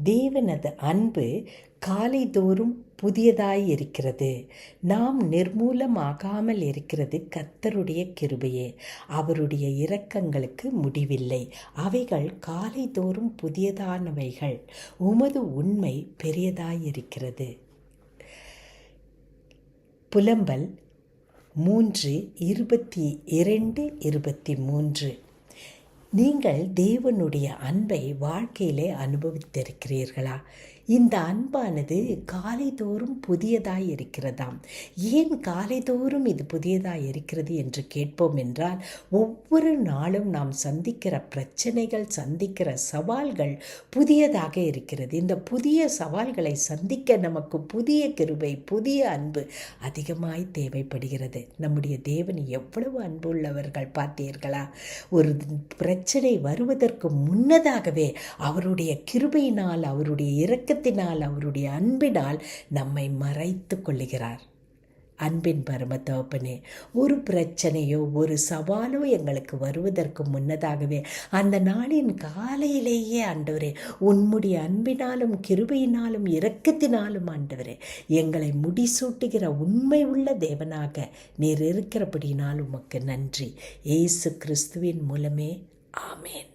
தேவனது அன்பு காலைதோறும் புதியதாய் இருக்கிறது. நாம் நிர்மூலமாகாமல் இருக்கிறது கர்த்தருடைய கிருபையே. அவருடைய இரக்கங்களுக்கு முடிவில்லை. அவைகள் காலைதோறும் புதியதானவைகள். உமது உண்மை பெரியதாயிருக்கிறது. புலம்பல் 3:22-23. நீங்கள் தேவனுடைய அன்பை வாழ்க்கையிலே அனுபவித்திருக்கிறீர்களா? இந்த அன்பானது காலைதோறும் புதியதாய் இருக்கிறதாம். ஏன் காலைதோறும் இது புதியதாய் இருக்கிறது என்று கேட்போம் என்றால், ஒவ்வொரு நாளும் நாம் சந்திக்கிற பிரச்சனைகள், சந்திக்கிற சவால்கள் புதியதாக இருக்கிறது. இந்த புதிய சவால்களை சந்திக்க நமக்கு புதிய கிருபை, புதிய அன்பு அதிகமாய் தேவைப்படுகிறது. நம்முடைய தேவன் எவ்வளவு அன்பு உள்ளவர்கள் பார்த்தீர்களா? ஒரு பிரச்சனை வருவதற்கு முன்னதாகவே அவருடைய கிருபையினால், அவருடைய இரக்கத்தினால், அவருடைய அன்பினால் நம்மை மறைத்து கொள்ளுகிறார். அன்பின் பரம தகப்பனே, ஒரு பிரச்சனையோ ஒரு சவாலோ எங்களுக்கு வருவதற்கு முன்னதாகவே அந்த நாளின் காலையிலேயே ஆண்டவரே, உம்முடைய அன்பினாலும் கிருபையினாலும் இரக்கத்தினாலும் ஆண்டவரே எங்களை முடிசூட்டுகிற உண்மை உள்ள தேவனாக நீர் இருக்கிறபடினால் உமக்கு நன்றி. இயேசு கிறிஸ்துவின் மூலமே ஆமேன்.